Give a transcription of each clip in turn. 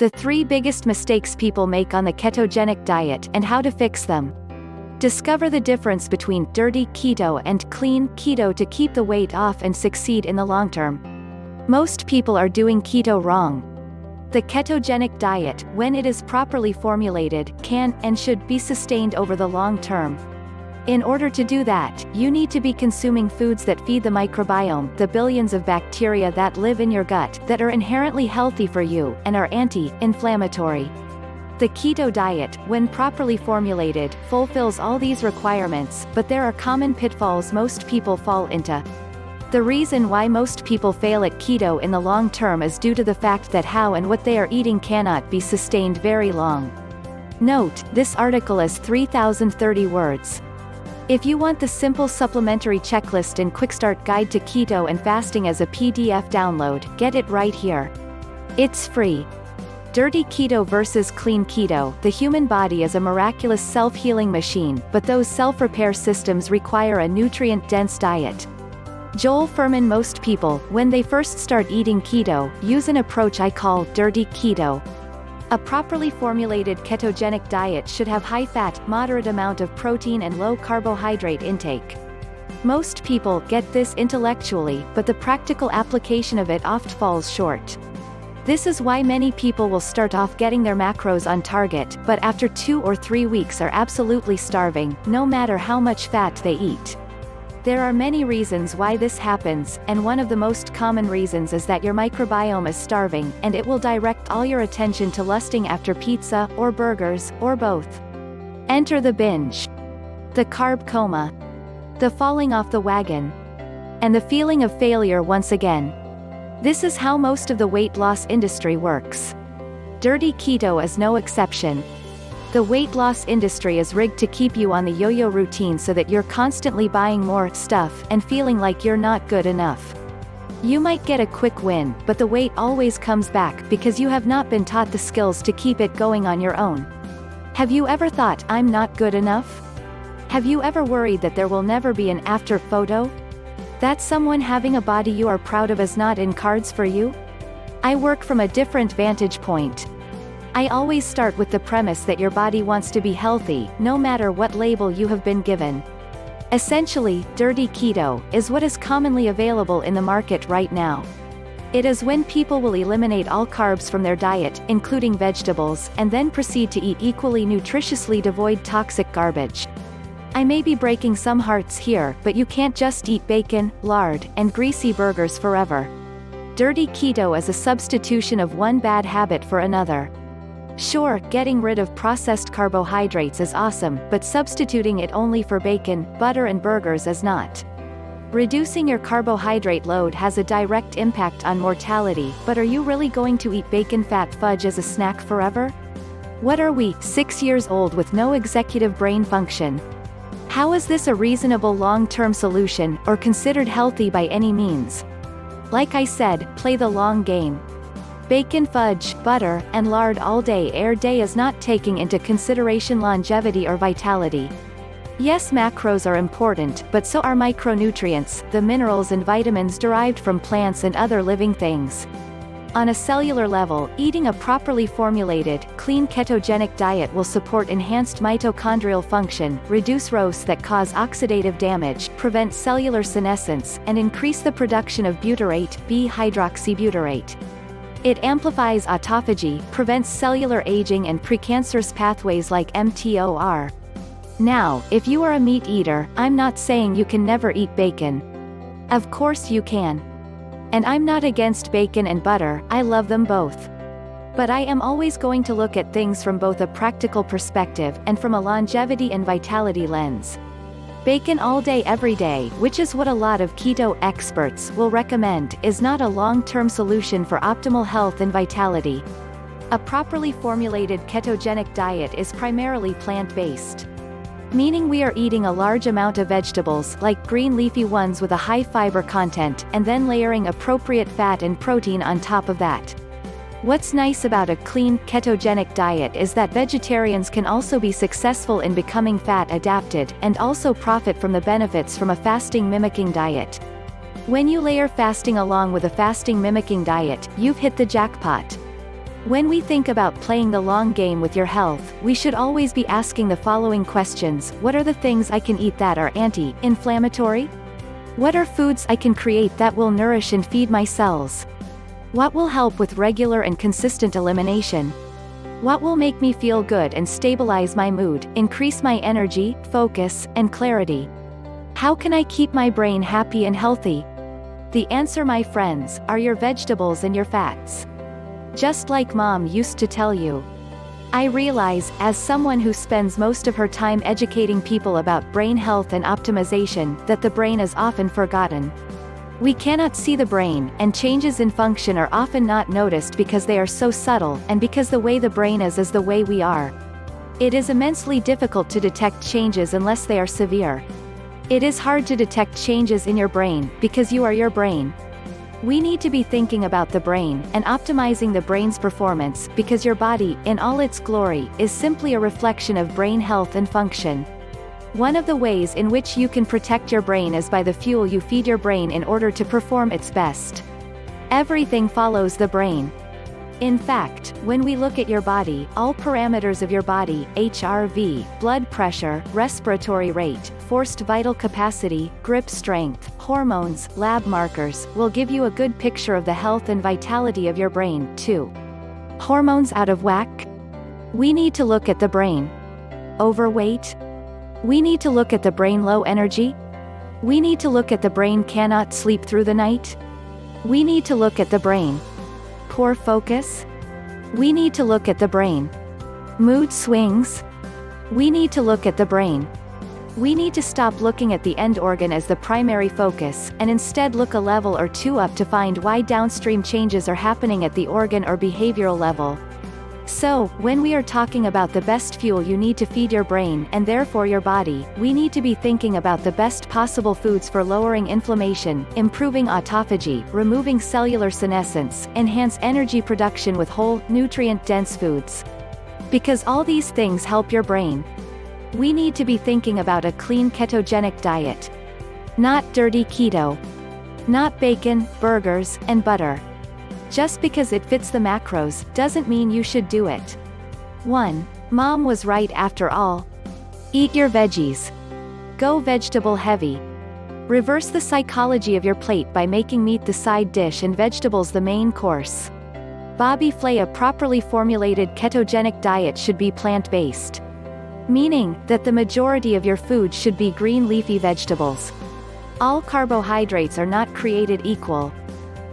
The 3 biggest mistakes people make on the ketogenic diet and how to fix them. Discover the difference between dirty keto and clean keto to keep the weight off and succeed in the long term. Most people are doing keto wrong. The ketogenic diet, when it is properly formulated, can and should be sustained over the long term. In order to do that, you need to be consuming foods that feed the microbiome, the billions of bacteria that live in your gut, that are inherently healthy for you, and are anti-inflammatory. The keto diet, when properly formulated, fulfills all these requirements, but there are common pitfalls most people fall into. The reason why most people fail at keto in the long term is due to the fact that how and what they are eating cannot be sustained very long. Note, this article is 3,030 words. If you want the simple supplementary checklist and quick start guide to keto and fasting as a PDF download, get it right here. It's free. Dirty keto versus clean keto. The human body is a miraculous self-healing machine, but those self-repair systems require a nutrient-dense diet. Joel Fuhrman. Most people, when they first start eating keto, use an approach I call dirty keto. A properly formulated ketogenic diet should have high fat, moderate amount of protein and low carbohydrate intake. Most people get this intellectually, but the practical application of it oft falls short. This is why many people will start off getting their macros on target, but after 2 or 3 weeks are absolutely starving, no matter how much fat they eat. There are many reasons why this happens, and one of the most common reasons is that your microbiome is starving, and it will direct all your attention to lusting after pizza, or burgers, or both. Enter the binge. The carb coma. The falling off the wagon. And the feeling of failure once again. This is how most of the weight loss industry works. Dirty keto is no exception. The weight loss industry is rigged to keep you on the yo-yo routine so that you're constantly buying more stuff and feeling like you're not good enough. You might get a quick win, but the weight always comes back because you have not been taught the skills to keep it going on your own. Have you ever thought, I'm not good enough? Have you ever worried that there will never be an after photo? That someone having a body you are proud of is not in cards for you? I work from a different vantage point. I always start with the premise that your body wants to be healthy, no matter what label you have been given. Essentially, dirty keto is what is commonly available in the market right now. It is when people will eliminate all carbs from their diet, including vegetables, and then proceed to eat equally nutritiously devoid toxic garbage. I may be breaking some hearts here, but you can't just eat bacon, lard, and greasy burgers forever. Dirty keto is a substitution of one bad habit for another. Sure, getting rid of processed carbohydrates is awesome, but substituting it only for bacon, butter and burgers is not. Reducing your carbohydrate load has a direct impact on mortality, but are you really going to eat bacon fat fudge as a snack forever? What are we, 6 years old with no executive brain function? How is this a reasonable long-term solution, or considered healthy by any means? Like I said, play the long game. Bacon fudge, butter, and lard all day every day is not taking into consideration longevity or vitality. Yes, macros are important, but so are micronutrients, the minerals and vitamins derived from plants and other living things. On a cellular level, eating a properly formulated, clean ketogenic diet will support enhanced mitochondrial function, reduce ROS that cause oxidative damage, prevent cellular senescence, and increase the production of butyrate, B-hydroxybutyrate. It amplifies autophagy, prevents cellular aging and precancerous pathways like mTOR. Now, if you are a meat eater, I'm not saying you can never eat bacon. Of course you can. And I'm not against bacon and butter, I love them both. But I am always going to look at things from both a practical perspective and from a longevity and vitality lens. Bacon all day every day, which is what a lot of keto experts will recommend, is not a long-term solution for optimal health and vitality. A properly formulated ketogenic diet is primarily plant-based. Meaning we are eating a large amount of vegetables, like green leafy ones with a high fiber content, and then layering appropriate fat and protein on top of that. What's nice about a clean, ketogenic diet is that vegetarians can also be successful in becoming fat adapted, and also profit from the benefits from a fasting mimicking diet. When you layer fasting along with a fasting mimicking diet, you've hit the jackpot. When we think about playing the long game with your health, we should always be asking the following questions. What are the things I can eat that are anti-inflammatory? What are foods I can create that will nourish and feed my cells? What will help with regular and consistent elimination? What will make me feel good and stabilize my mood, increase my energy, focus, and clarity? How can I keep my brain happy and healthy? The answer, my friends, are your vegetables and your fats. Just like Mom used to tell you. I realize, as someone who spends most of her time educating people about brain health and optimization, that the brain is often forgotten. We cannot see the brain, and changes in function are often not noticed because they are so subtle, and because the way the brain is the way we are. It is immensely difficult to detect changes unless they are severe. It is hard to detect changes in your brain, because you are your brain. We need to be thinking about the brain, and optimizing the brain's performance, because your body, in all its glory, is simply a reflection of brain health and function. One of the ways in which you can protect your brain is by the fuel you feed your brain in order to perform its best. Everything follows the brain. In fact, when we look at your body, all parameters of your body, HRV, blood pressure, respiratory rate, forced vital capacity, grip strength, hormones, lab markers, will give you a good picture of the health and vitality of your brain, too. Hormones out of whack? We need to look at the brain. Overweight? We need to look at the brain. Low energy? We need to look at the brain. Cannot sleep through the night? We need to look at the brain. Poor focus? We need to look at the brain. Mood swings? We need to look at the brain. We need to stop looking at the end organ as the primary focus, and instead look a level or two up to find why downstream changes are happening at the organ or behavioral level. So, when we are talking about the best fuel you need to feed your brain, and therefore your body, we need to be thinking about the best possible foods for lowering inflammation, improving autophagy, removing cellular senescence, enhance energy production with whole, nutrient-dense foods. Because all these things help your brain. We need to be thinking about a clean ketogenic diet. Not dirty keto. Not bacon, burgers, and butter. Just because it fits the macros, doesn't mean you should do it. 1. Mom was right after all. Eat your veggies. Go vegetable heavy. Reverse the psychology of your plate by making meat the side dish and vegetables the main course. Bobby Flay. A properly formulated ketogenic diet should be plant-based. Meaning, that the majority of your food should be green leafy vegetables. All carbohydrates are not created equal.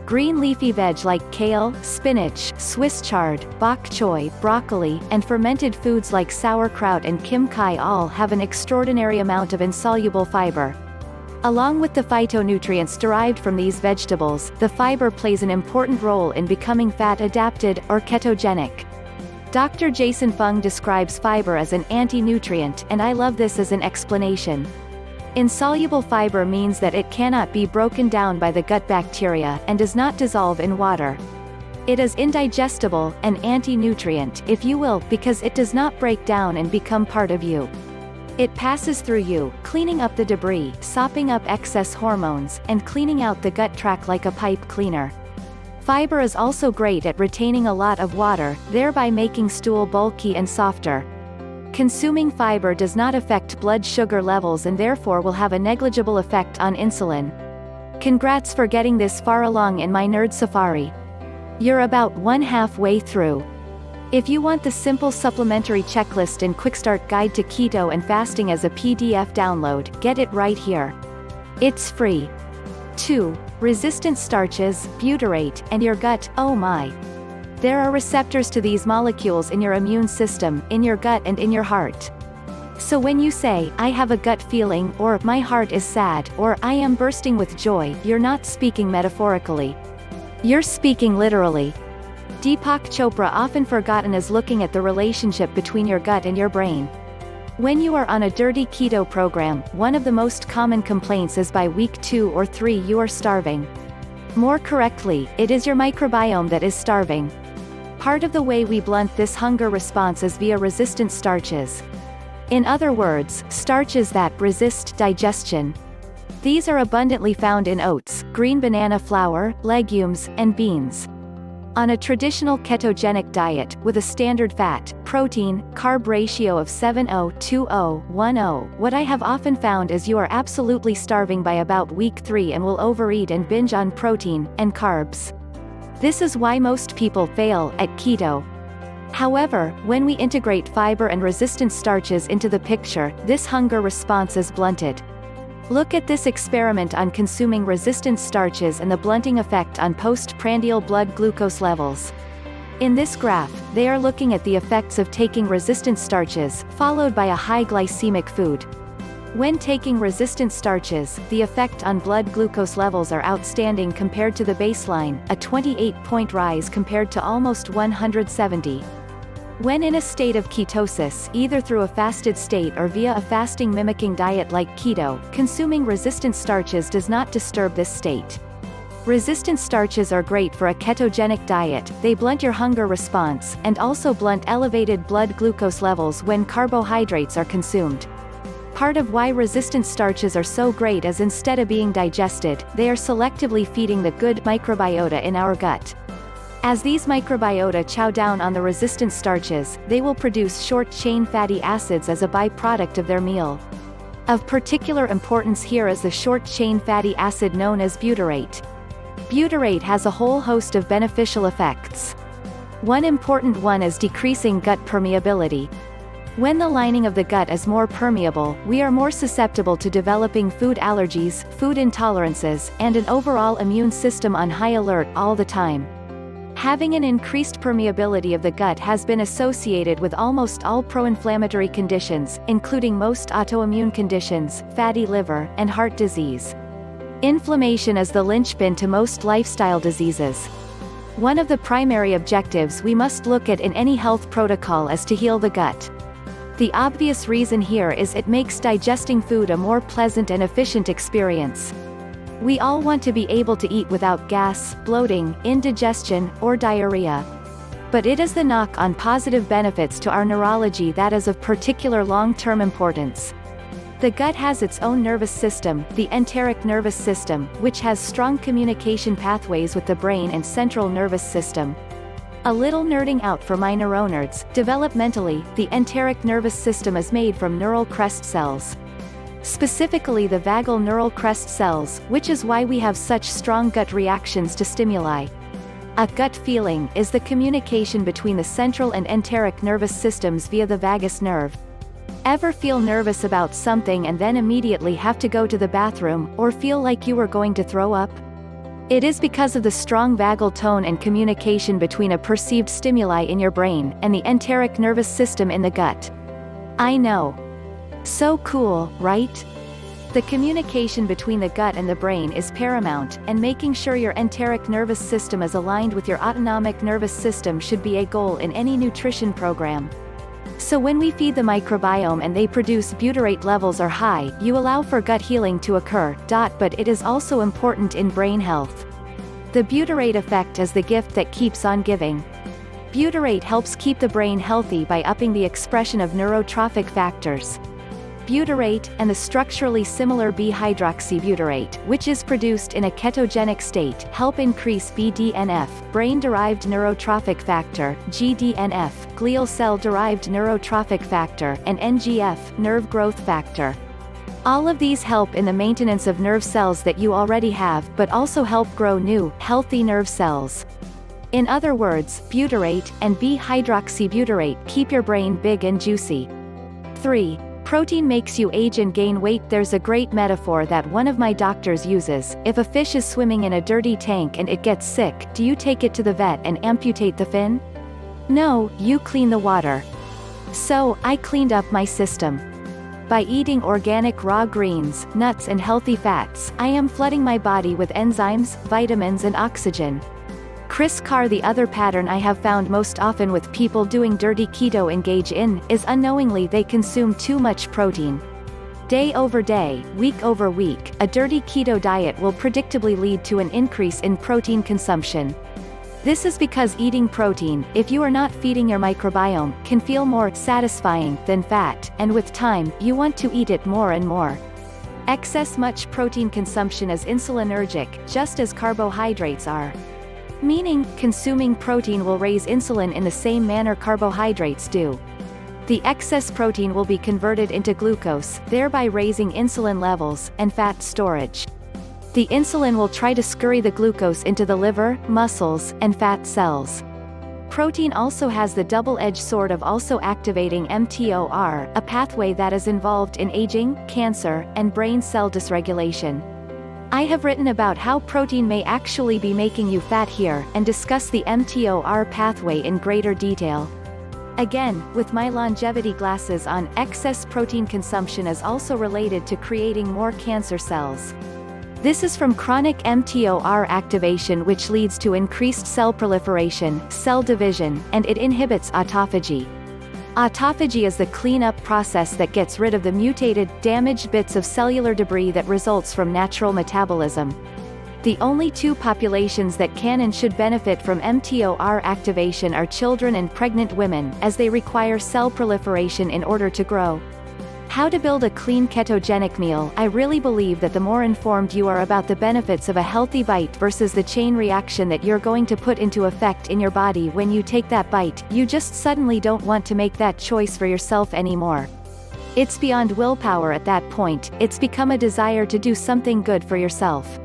Green leafy veg like kale, spinach, Swiss chard, bok choy, broccoli, and fermented foods like sauerkraut and kim chi all have an extraordinary amount of insoluble fiber. Along with the phytonutrients derived from these vegetables, the fiber plays an important role in becoming fat-adapted, or ketogenic. Dr. Jason Fung describes fiber as an anti-nutrient, and I love this as an explanation. Insoluble fiber means that it cannot be broken down by the gut bacteria, and does not dissolve in water. It is indigestible, an anti-nutrient, if you will, because it does not break down and become part of you. It passes through you, cleaning up the debris, sopping up excess hormones, and cleaning out the gut tract like a pipe cleaner. Fiber is also great at retaining a lot of water, thereby making stool bulky and softer. Consuming fiber does not affect blood sugar levels and therefore will have a negligible effect on insulin. Congrats for getting this far along in my nerd safari. You're about halfway through. If you want the simple supplementary checklist and quick start guide to keto and fasting as a PDF download, get it right here. It's free. 2. Resistant starches, butyrate, and your gut. Oh my. There are receptors to these molecules in your immune system, in your gut and in your heart. So when you say, I have a gut feeling, or my heart is sad, or I am bursting with joy, you're not speaking metaphorically. You're speaking literally. Deepak Chopra, often forgotten, is looking at the relationship between your gut and your brain. When you are on a dirty keto program, one of the most common complaints is by week 2 or 3 you are starving. More correctly, it is your microbiome that is starving. Part of the way we blunt this hunger response is via resistant starches. In other words, starches that resist digestion. These are abundantly found in oats, green banana flour, legumes, and beans. On a traditional ketogenic diet, with a standard fat, protein, carb ratio of 70-20-10, what I have often found is you are absolutely starving by about week 3 and will overeat and binge on protein and carbs. This is why most people fail at keto. However, when we integrate fiber and resistant starches into the picture, this hunger response is blunted. Look at this experiment on consuming resistant starches and the blunting effect on postprandial blood glucose levels. In this graph, they are looking at the effects of taking resistant starches, followed by a high glycemic food. When taking resistant starches, the effect on blood glucose levels are outstanding compared to the baseline, a 28-point rise compared to almost 170. When in a state of ketosis, either through a fasted state or via a fasting mimicking diet like keto, consuming resistant starches does not disturb this state. Resistant starches are great for a ketogenic diet, they blunt your hunger response, and also blunt elevated blood glucose levels when carbohydrates are consumed. Part of why resistant starches are so great is instead of being digested, they are selectively feeding the good microbiota in our gut. As these microbiota chow down on the resistant starches, they will produce short-chain fatty acids as a byproduct of their meal. Of particular importance here is the short-chain fatty acid known as butyrate. Butyrate has a whole host of beneficial effects. One important one is decreasing gut permeability. When the lining of the gut is more permeable, we are more susceptible to developing food allergies, food intolerances, and an overall immune system on high alert all the time. Having an increased permeability of the gut has been associated with almost all pro-inflammatory conditions, including most autoimmune conditions, fatty liver, and heart disease. Inflammation is the linchpin to most lifestyle diseases. One of the primary objectives we must look at in any health protocol is to heal the gut. The obvious reason here is it makes digesting food a more pleasant and efficient experience. We all want to be able to eat without gas, bloating, indigestion, or diarrhea. But it is the knock-on positive benefits to our neurology that is of particular long-term importance. The gut has its own nervous system, the enteric nervous system, which has strong communication pathways with the brain and central nervous system. A little nerding out for my neuronerds, developmentally, the enteric nervous system is made from neural crest cells. Specifically the vagal neural crest cells, which is why we have such strong gut reactions to stimuli. A gut feeling is the communication between the central and enteric nervous systems via the vagus nerve. Ever feel nervous about something and then immediately have to go to the bathroom, or feel like you were going to throw up? It is because of the strong vagal tone and communication between a perceived stimuli in your brain and the enteric nervous system in the gut. I know. So cool, right? The communication between the gut and the brain is paramount, and making sure your enteric nervous system is aligned with your autonomic nervous system should be a goal in any nutrition program. So when we feed the microbiome and they produce butyrate levels are high, you allow for gut healing to occur, but it is also important in brain health. The butyrate effect is the gift that keeps on giving. Butyrate helps keep the brain healthy by upping the expression of neurotrophic factors. Butyrate, and the structurally similar B-hydroxybutyrate, which is produced in a ketogenic state, help increase BDNF, brain-derived neurotrophic factor, GDNF, glial cell-derived neurotrophic factor, and NGF, nerve growth factor. All of these help in the maintenance of nerve cells that you already have, but also help grow new, healthy nerve cells. In other words, butyrate, and B-hydroxybutyrate keep your brain big and juicy. 3. Protein makes you age and gain weight. There's a great metaphor that one of my doctors uses. If a fish is swimming in a dirty tank and it gets sick, do you take it to the vet and amputate the fin? No, you clean the water. So, I cleaned up my system. By eating organic raw greens, nuts and healthy fats, I am flooding my body with enzymes, vitamins and oxygen. Chris Carr. The other pattern I have found most often with people doing dirty keto engage in, is unknowingly they consume too much protein. Day over day, week over week, a dirty keto diet will predictably lead to an increase in protein consumption. This is because eating protein, if you are not feeding your microbiome, can feel more satisfying than fat, and with time, you want to eat it more and more. Excess much protein consumption is insulinergic, just as carbohydrates are. Meaning, consuming protein will raise insulin in the same manner carbohydrates do. The excess protein will be converted into glucose, thereby raising insulin levels, and fat storage. The insulin will try to scurry the glucose into the liver, muscles, and fat cells. Protein also has the double-edged sword of also activating mTOR, a pathway that is involved in aging, cancer, and brain cell dysregulation. I have written about how protein may actually be making you fat here, and discuss the mTOR pathway in greater detail. Again, with my longevity glasses on, excess protein consumption is also related to creating more cancer cells. This is from chronic mTOR activation, which leads to increased cell proliferation, cell division, and it inhibits autophagy. Autophagy is the cleanup process that gets rid of the mutated, damaged bits of cellular debris that results from natural metabolism. The only two populations that can and should benefit from mTOR activation are children and pregnant women, as they require cell proliferation in order to grow. How to build a clean ketogenic meal. I really believe that the more informed you are about the benefits of a healthy bite versus the chain reaction that you're going to put into effect in your body when you take that bite, you just suddenly don't want to make that choice for yourself anymore. It's beyond willpower at that point, it's become a desire to do something good for yourself.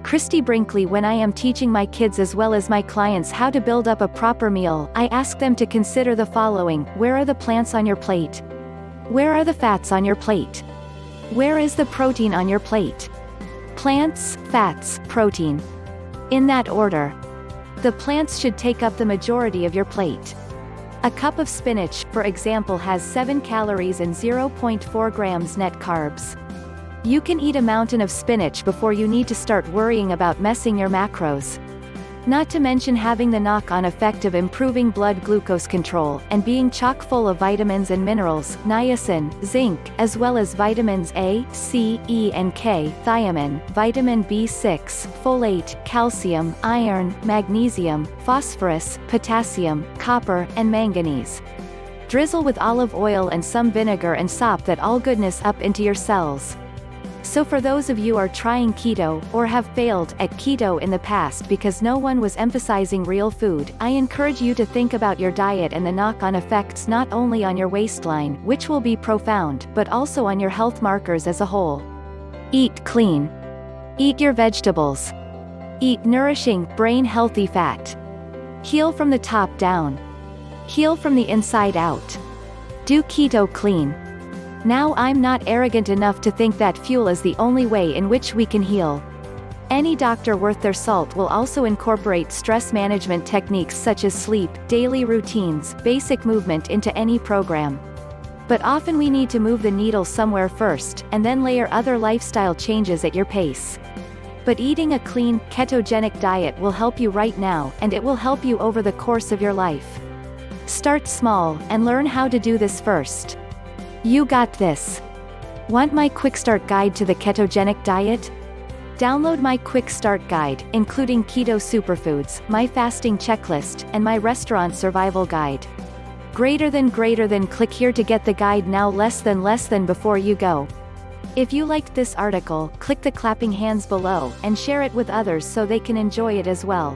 Christy Brinkley. When I am teaching my kids as well as my clients how to build up a proper meal, I ask them to consider the following: where are the plants on your plate? Where are the fats on your plate? Where is the protein on your plate? Plants, fats, protein. In that order. The plants should take up the majority of your plate. A cup of spinach, for example, has 7 calories and 0.4 grams net carbs. You can eat a mountain of spinach before you need to start worrying about messing your macros. Not to mention having the knock-on effect of improving blood glucose control, and being chock full of vitamins and minerals, niacin, zinc, as well as vitamins A, C, E and K, thiamine, vitamin B6, folate, calcium, iron, magnesium, phosphorus, potassium, copper, and manganese. Drizzle with olive oil and some vinegar and sop that all goodness up into your cells. So for those of you who are trying keto, or have failed at keto in the past because no one was emphasizing real food, I encourage you to think about your diet and the knock-on effects not only on your waistline, which will be profound, but also on your health markers as a whole. Eat clean. Eat your vegetables. Eat nourishing, brain-healthy fat. Heal from the top down. Heal from the inside out. Do keto clean. Now I'm not arrogant enough to think that fuel is the only way in which we can heal. Any doctor worth their salt will also incorporate stress management techniques such as sleep, daily routines, basic movement into any program. But often we need to move the needle somewhere first, and then layer other lifestyle changes at your pace. But eating a clean, ketogenic diet will help you right now, and it will help you over the course of your life. Start small, and learn how to do this first. You got this. Want my quick start guide to the ketogenic diet? Download my quick start guide, including keto superfoods, my fasting checklist, and my restaurant survival guide. Greater than click here to get the guide now. Less than before you go. If you liked this article, click the clapping hands below, and share it with others so they can enjoy it as well.